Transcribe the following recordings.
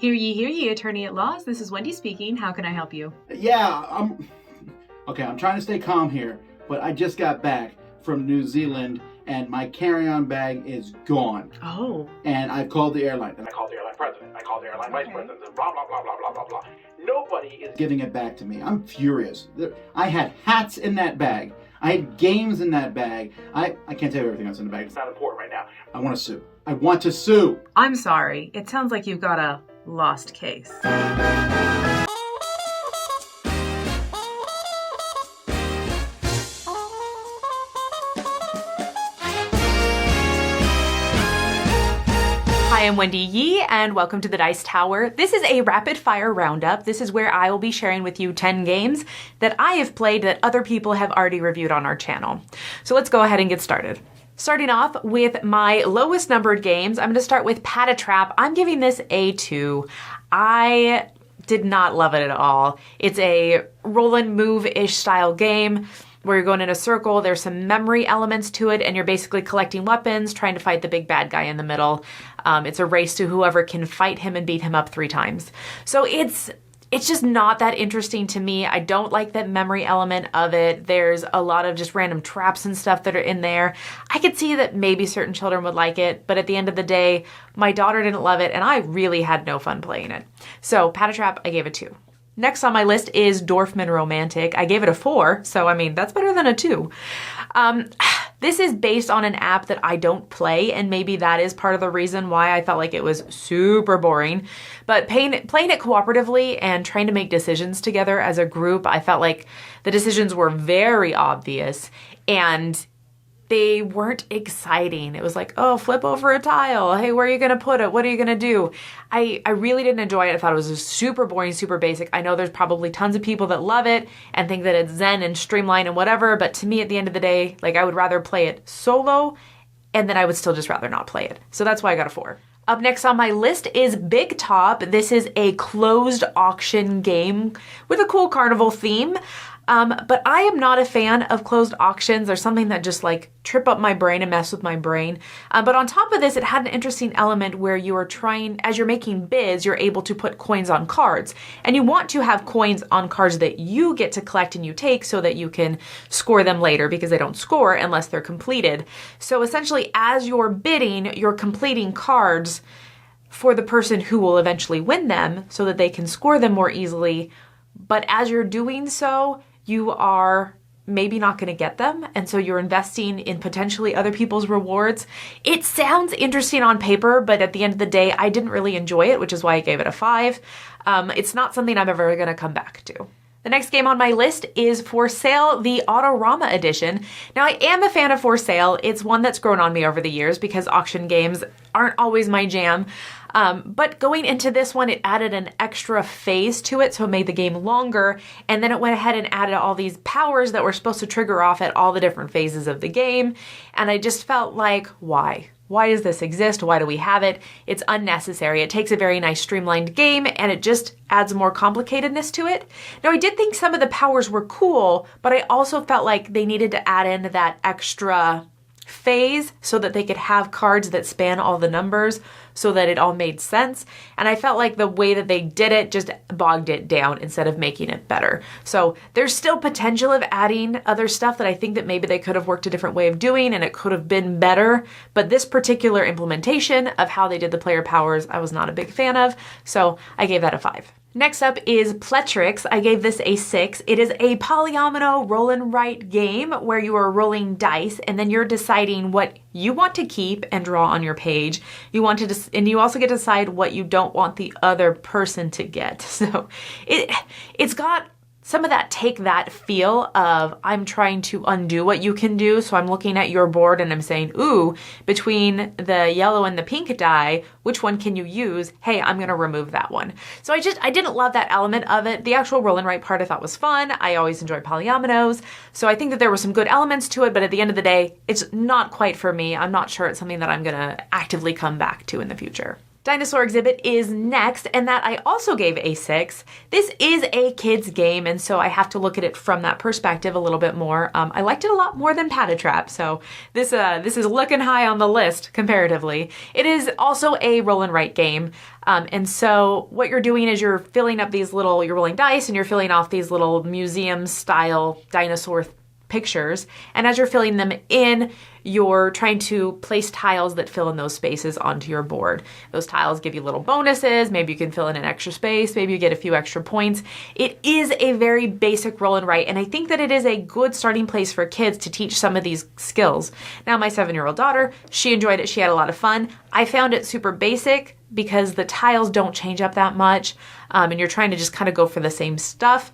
Hear ye, attorney at law. This is Wendy speaking. How can I help you? Yeah, I'm trying to stay calm here, but I just got back from New Zealand and my carry-on bag is gone. Oh. And I've called the airline. And I called the airline president. I called the airline vice president. And blah, blah, blah, blah, blah, blah, blah. Nobody is giving it back to me. I'm furious. I had hats in that bag. I had games in that bag. I can't tell you everything else in the bag. It's not important right now. I want to sue. I want to sue. I'm sorry. It sounds like you've got a lost case. Hi, I'm Wendy Yi, and welcome to the Dice Tower. This is a rapid-fire roundup. This is where I will be sharing with you 10 games that I have played that other people have already reviewed on our channel. So let's go ahead and get started. Starting off with my lowest numbered games, I'm going to start with Patatrap. I'm giving this a 2. I did not love it at all. It's a roll and move-ish style game where you're going in a circle. There's some memory elements to it, and you're basically collecting weapons, trying to fight the big bad guy in the middle. It's a race to whoever can fight him and beat him up 3 times. So it's just not that interesting to me. I don't like that memory element of it. There's a lot of just random traps and stuff that are in there. I could see that maybe certain children would like it, but at the end of the day, my daughter didn't love it, and I really had no fun playing it. So Patatrap, I gave it 2. Next on my list is Dorfman Romantic. I gave it a 4, so I mean, that's better than a 2. This is based on an app that I don't play, and maybe that is part of the reason why I felt like it was super boring. But playing it cooperatively and trying to make decisions together as a group, I felt like the decisions were very obvious, and they weren't exciting. It was like, oh, flip over a tile. Hey, where are you going to put it? What are you going to do? I really didn't enjoy it. I thought it was super boring, super basic. I know there's probably tons of people that love it and think that it's zen and streamlined and whatever, but to me at the end of the day, like I would rather play it solo, and then I would still just rather not play it. So that's why I got a 4. Up next on my list is Big Top. This is a closed auction game with a cool carnival theme. But I am not a fan of closed auctions. There's something that just like trip up my brain and mess with my brain. But on top of this, it had an interesting element where you are trying, as you're making bids, you're able to put coins on cards. And you want to have coins on cards that you get to collect and you take so that you can score them later, because they don't score unless they're completed. So essentially, as you're bidding, you're completing cards for the person who will eventually win them so that they can score them more easily. But as you're doing so, you are maybe not going to get them, and so you're investing in potentially other people's rewards. It sounds interesting on paper, but at the end of the day, I didn't really enjoy it, which is why I gave it a 5. It's not something I'm ever going to come back to. The next game on my list is For Sale, the Autorama edition. Now, I am a fan of For Sale. It's one that's grown on me over the years because auction games aren't always my jam. But going into this one, it added an extra phase to it, so it made the game longer, and then it went ahead and added all these powers that were supposed to trigger off at all the different phases of the game, and I just felt like, why? Why does this exist? Why do we have it? It's unnecessary. It takes a very nice streamlined game, and it just adds more complicatedness to it. Now, I did think some of the powers were cool, but I also felt like they needed to add in that extra phase so that they could have cards that span all the numbers so that it all made sense. And I felt like the way that they did it just bogged it down instead of making it better. So there's still potential of adding other stuff that I think that maybe they could have worked a different way of doing and it could have been better. But this particular implementation of how they did the player powers, I was not a big fan of. So I gave that a 5. Next up is Pletrix. I gave this a 6. It is a polyomino roll and write game where you are rolling dice and then you're deciding what you want to keep and draw on your page. You want to, and you also get to decide what you don't want the other person to get. So it's got some of that take that feel of I'm trying to undo what you can do. So I'm looking at your board and I'm saying, ooh, between the yellow and the pink die, which one can you use? Hey, I'm going to remove that one. So I didn't love that element of it. The actual roll and write part I thought was fun. I always enjoy polyominoes. So I think that there were some good elements to it, but at the end of the day, it's not quite for me. I'm not sure it's something that I'm going to actively come back to in the future. Dinosaur Exhibit is next, and that I also gave a 6. This is a kid's game, and so I have to look at it from that perspective a little bit more. I liked it a lot more than Patatrap, so this is looking high on the list comparatively. It is also a roll and write game, and so what you're doing is you're filling up you're rolling dice, and you're filling off these little museum-style dinosaur pictures, and as you're filling them in, you're trying to place tiles that fill in those spaces onto your board. Those tiles give you little bonuses. Maybe you can fill in an extra space. Maybe you get a few extra points. It is a very basic roll and write, and I think that it is a good starting place for kids to teach some of these skills. Now, my 7-year-old daughter, she enjoyed it. She had a lot of fun. I found it super basic because the tiles don't change up that much, and you're trying to just kind of go for the same stuff.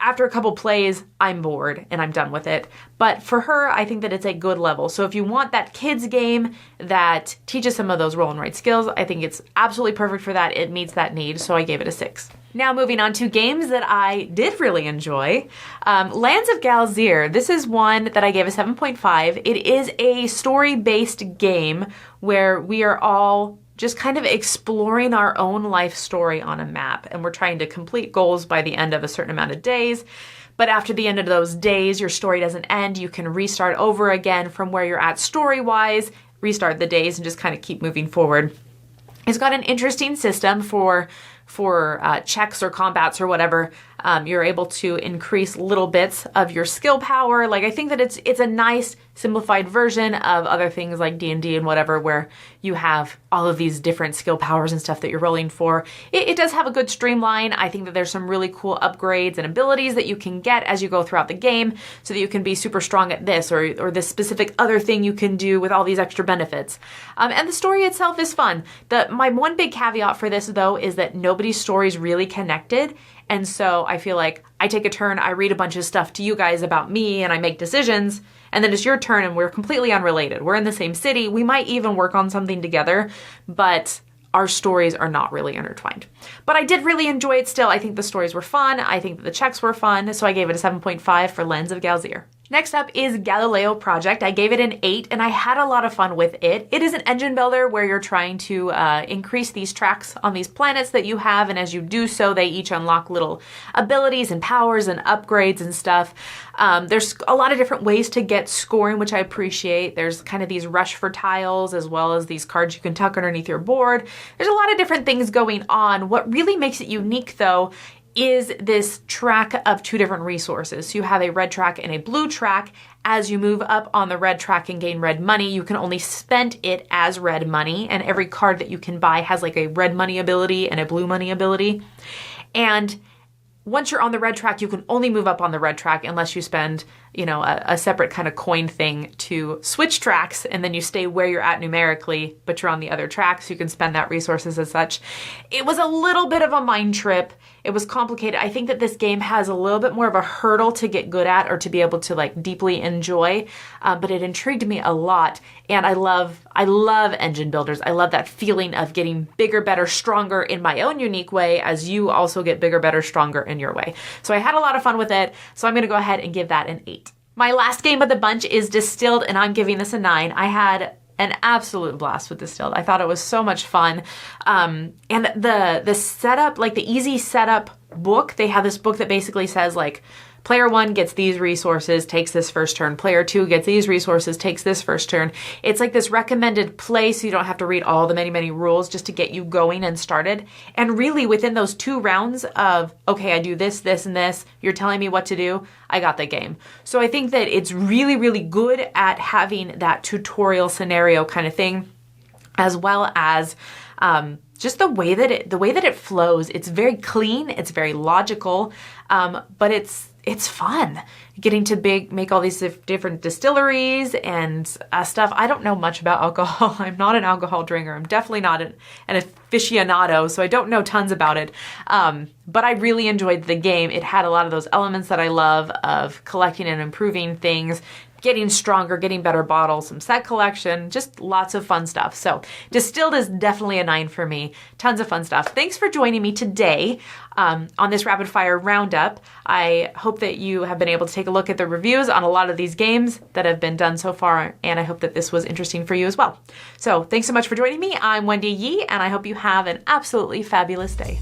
After a couple plays, I'm bored and I'm done with it. But for her, I think that it's a good level. So if you want that kids game that teaches some of those roll and write skills, I think it's absolutely perfect for that. It meets that need, so I gave it a 6. Now moving on to games that I did really enjoy. Lands of Galzyr. This is one that I gave a 7.5. It is a story-based game where we are all just kind of exploring our own life story on a map. And we're trying to complete goals by the end of a certain amount of days. But after the end of those days, your story doesn't end. You can restart over again from where you're at story-wise, restart the days, and just kind of keep moving forward. It's got an interesting system for checks or combats or whatever. You're able to increase little bits of your skill power. Like, I think that it's a nice simplified version of other things like D&D and whatever, where you have all of these different skill powers and stuff that you're rolling for. It does have a good streamline. I think that there's some really cool upgrades and abilities that you can get as you go throughout the game so that you can be super strong at this or this specific other thing you can do with all these extra benefits. And the story itself is fun. My one big caveat for this, though, is that nobody's story is really connected. And so I feel like I take a turn, I read a bunch of stuff to you guys about me, and I make decisions, and then it's your turn and we're completely unrelated. We're in the same city. We might even work on something together, but our stories are not really intertwined. But I did really enjoy it still. I think the stories were fun. I think that the checks were fun, so I gave it a 7.5 for Lands of Galzyr. Next up is Galileo Project. I gave it an 8, and I had a lot of fun with it. It is an engine builder where you're trying to increase these tracks on these planets that you have, and as you do so, they each unlock little abilities and powers and upgrades and stuff. There's a lot of different ways to get scoring, which I appreciate. There's kind of these rush for tiles, as well as these cards you can tuck underneath your board. There's a lot of different things going on. What really makes it unique, though, is this track of 2 different resources. So you have a red track and a blue track. As you move up on the red track and gain red money, you can only spend it as red money, and every card that you can buy has like a red money ability and a blue money ability. And once you're on the red track, you can only move up on the red track unless you spend, a separate kind of coin thing to switch tracks, and then you stay where you're at numerically, but you're on the other track, so you can spend that resources as such. It was a little bit of a mind trip. It was complicated. I think that this game has a little bit more of a hurdle to get good at or to be able to like deeply enjoy, but it intrigued me a lot. And I love engine builders. I love that feeling of getting bigger, better, stronger in my own unique way as you also get bigger, better, stronger in your way. So I had a lot of fun with it. So I'm going to go ahead and give that an 8. My last game of the bunch is Distilled, and I'm giving this a 9. I had an absolute blast with Distilled. I thought it was so much fun. And the setup, like the easy setup book, they have this book that basically says like, player 1 gets these resources, takes this first turn. Player 2 gets these resources, takes this first turn. It's like this recommended play, so you don't have to read all the many, many rules just to get you going and started. And really within those 2 rounds of, okay, I do this, this, and this, you're telling me what to do, I got the game. So I think that it's really, really good at having that tutorial scenario kind of thing, as well as just the way that it flows. It's very clean, it's very logical, but it's fun getting to make all these different distilleries and stuff. I don't know much about alcohol. I'm not an alcohol drinker. I'm definitely not an aficionado, so I don't know tons about it. But I really enjoyed the game. It had a lot of those elements that I love of collecting and improving things, getting stronger, getting better bottles, some set collection, just lots of fun stuff. So Distilled is definitely a 9 for me. Tons of fun stuff. Thanks for joining me today on this rapid fire roundup. I hope that you have been able to take a look at the reviews on a lot of these games that have been done so far, and I hope that this was interesting for you as well. So thanks so much for joining me. I'm Wendy Yi, and I hope you have an absolutely fabulous day.